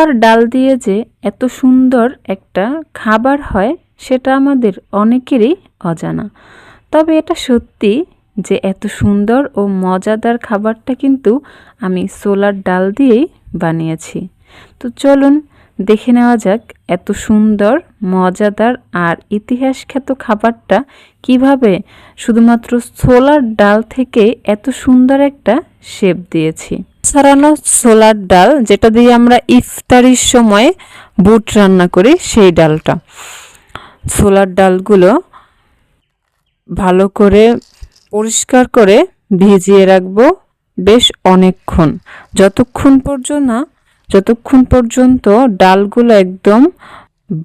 আর ডাল দিয়ে যে এত সুন্দর একটা খাবার হয় সেটা আমাদের অনেকেরই অজানা। তবে এটা সত্যি যে এত সুন্দর ও মজাদার খাবারটা কিন্তু আমি ছোলার ডাল দিয়েই বানিয়েছি। তো চলুন দেখে নেওয়া যাক এত সুন্দর মজাদার আর ইতিহাস খ্যাত খাবারটা কিভাবে শুধুমাত্র ছোলার ডাল থেকে এত সুন্দর একটা শেপ দিয়েছি। সারানো ছোলার ডাল যেটা দিয়ে আমরা ইফতারির সময় বুট রান্না করি সেই ডালটা। ছোলার ডালগুলো ভালো করে পরিষ্কার করে ভিজিয়ে রাখবো বেশ অনেকক্ষণ, যতক্ষণ পর্যন্ত ডালগুলো একদম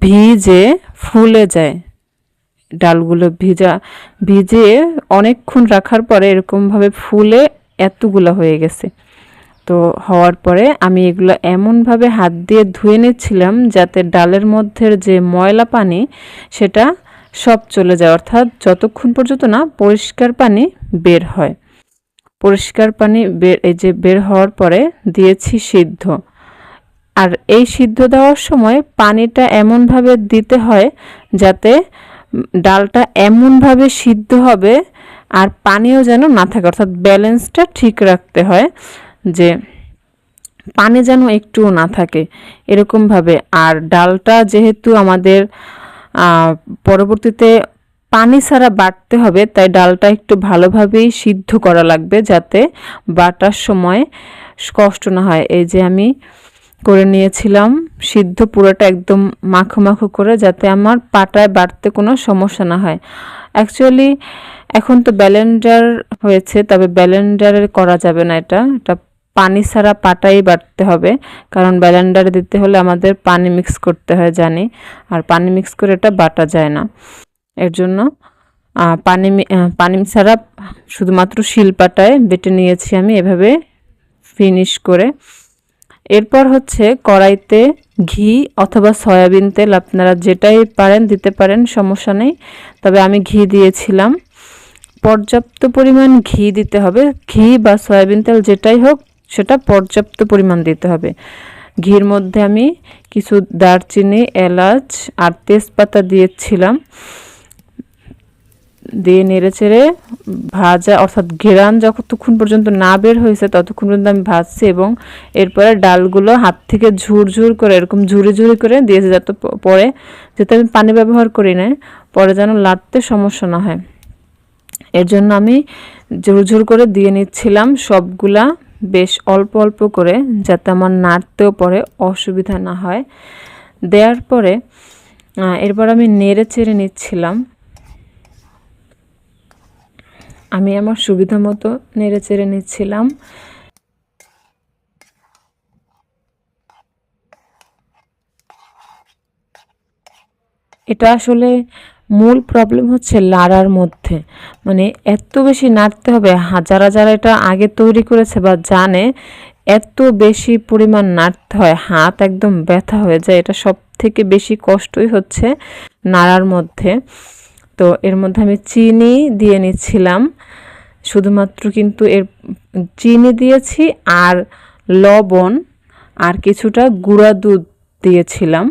ভিজে ফুলে যায়। ডালগুলো ভিজে অনেকক্ষণ রাখার পরে এরকমভাবে ফুলে এতগুলো হয়ে গেছে। তো হওয়ার পরে আমি এগুলো এমনভাবে হাত দিয়ে ধুয়ে নিচ্ছিলাম যাতে ডালের মধ্যে যে ময়লা পানি সেটা সব চলে যায়, অর্থাৎ যতক্ষণ পর্যন্ত না পরিষ্কার পানি বের হয়। পরিষ্কার পানি বের হওয়ার পরে দিয়েছি সিদ্ধ। আর এই সিদ্ধ দেওয়ার সময় পানিটা এমনভাবে দিতে হয় যাতে ডালটা এমনভাবে সিদ্ধ হবে আর পানিও যেন না থাকে, অর্থাৎ ব্যালেন্সটা ঠিক রাখতে হয় যে পানি যেন একটুও না থাকে এরকমভাবে। আর ডালটা যেহেতু আমাদের পরবর্তীতে পানি ছাড়া বাটতে হবে, তাই ডালটা একটু ভালোভাবেই সিদ্ধ করা লাগবে যাতে বাটার সময় কষ্ট না হয়। এই যে আমি করে নিয়েছিলাম সিদ্ধ পুরোটা একদম মাখো মাখো করে, যাতে আমার পাটায় বাটতে কোনো সমস্যা না হয়। অ্যাকচুয়ালি এখন তো ব্লেন্ডার হয়েছে, তবে ব্লেন্ডারে করা যাবে না, এটা পানি ছাড়া পাটাই বাটতে হবে, কারণ ব্লেন্ডারে দিতে হলে আমাদের পানি মিক্স করতে হয় জানি, আর পানি মিক্স করে এটা বাটা যায় না। এর জন্য পানি ছাড়া শুধুমাত্র শিলপাটায় বেটে নিয়েছি আমি এভাবে ফিনিশ করে। এরপর হচ্ছে কড়াইতে ঘি অথবা সয়াবিন তেল, আপনারা যেটাই পারেন দিতে পারেন, সমস্যা নেই। তবে আমি ঘি দিয়েছিলাম। পর্যাপ্ত পরিমাণ ঘি দিতে হবে, ঘি বা সয়াবিন তেল যেটাই হোক সেটা পর্যাপ্ত পরিমাণ দিতে হবে। ঘির মধ্যে আমি কিছু দারচিনি, এলাচ আর তেজপাতা দিয়েছিলাম, দিয়ে নেড়েচেড়ে ভাজা, অর্থাৎ ঘেরান যতক্ষণ পর্যন্ত না বের হয়েছে ততক্ষণ পর্যন্ত আমি ভাজছি। এবং এরপরে ডালগুলো হাত থেকে ঝুরঝুর করে এরকম ঝুরি ঝুরি করে দিয়েছে, যাতে পরে যেহেতু আমি পানি ব্যবহার করি না, পরে যেন লাড়তে সমস্যা না হয়। এর জন্য আমি ঝুরঝুর করে দিয়ে নিচ্ছিলাম সবগুলা, বেশ অল্প অল্প করে, যাতে আমার নাড়তেও পরে অসুবিধা না হয়। দেওয়ার পরে এরপর আমি নেড়ে চেড়ে নিচ্ছিলাম। আমি আমার সুবিধা মতো নেড়ে চেড়ে নিচ্ছিলাম। এটা আসলে মূল প্রবলেম হচ্ছে লাড়ার মধ্যে, মানে এত বেশি নাড়তে হবে। যারা যারা এটা আগে তৈরি করেছে বা জানে, এত বেশি পরিমাণ নাড়তে হয়, হাত একদম ব্যথা হয়ে যায়। এটা সব থেকে বেশি কষ্টই হচ্ছে নাড়ার মধ্যে। তো এর মধ্যে আমি চিনি দিয়ে নিচ্ছিলাম শুধুমাত্র, কিন্তু এর চিনি দিয়েছি আর লবণ আর কিছুটা গুঁড়া দুধ দিয়েছিলাম।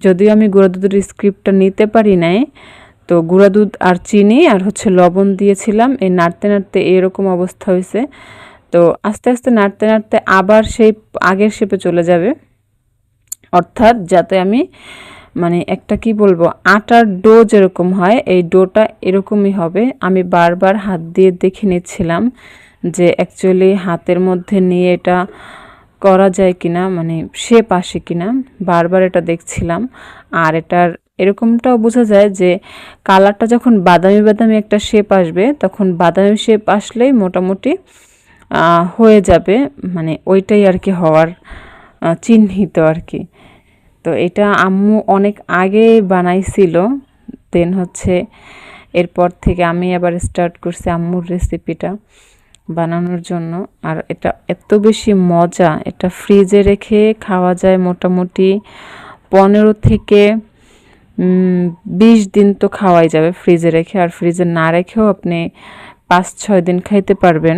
যদিও আমি গুঁড়া দুধের স্ক্রিপ্টটা নিতে পারি নাই, তো গুঁড়া দুধ আর চিনি আর হচ্ছে লবণ দিয়েছিলাম। এই নাড়তে নাড়তে এরকম অবস্থা হয়েছে। তো আস্তে আস্তে নাড়তে নাড়তে আবার সেই আগের শেপে চলে যাবে, অর্থাৎ যাতে আমি মানে একটা কি বলবো, আটার ডো যেরকম হয় এই ডোটা এরকমই হবে। আমি বারবার হাত দিয়ে দেখে নিচ্ছিলাম যে অ্যাকচুয়ালি হাতের মধ্যে নিয়ে এটা করা যায় কিনা, মানে শেপ আসে কিনা, বারবার এটা দেখছিলাম। আর এটার এরকমটাও বোঝা যায় যে কালারটা যখন বাদামি বাদামি একটা শেপ আসবে, তখন বাদামি শেপ আসলেই মোটামুটি হয়ে যাবে, মানে ওইটাই আর কি হওয়ার চিহ্নিত আর কি। তো এটা আম্মু অনেক আগে বানাইছিল, দেন হচ্ছে এরপর থেকে আমি আবার স্টার্ট করছি আম্মুর রেসিপিটা বানানোর জন্য। আর এটা এত বেশি মজা, এটা ফ্রিজে রেখে খাওয়া যায় মোটামুটি 15 থেকে 20 দিন তো খাওয়াই যাবে ফ্রিজে রেখে। আর ফ্রিজে না রেখেও আপনি 5-6 দিন খাইতে পারবেন।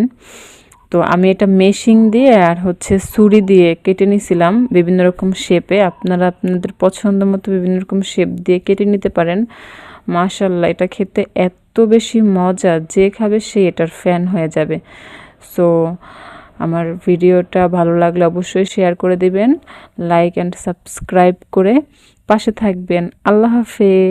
তো আমি এটা মেশিং দিয়ে আর হচ্ছে ছুরি দিয়ে কেটে নিয়েছিলাম বিভিন্ন রকম শেপে। আপনারা আপনাদের পছন্দ মতো বিভিন্ন রকম শেপ দিয়ে কেটে নিতে পারেন। মাশাআল্লাহ, এটা খেতে এত বেশি মজা, যে খাবে সে এটার ফ্যান হয়ে যাবে। সো আমার ভিডিওটা ভালো লাগলে অবশ্যই শেয়ার করে দিবেন, লাইক অ্যান্ড সাবস্ক্রাইব করে পাশে থাকবেন। আল্লাহ হাফেজ।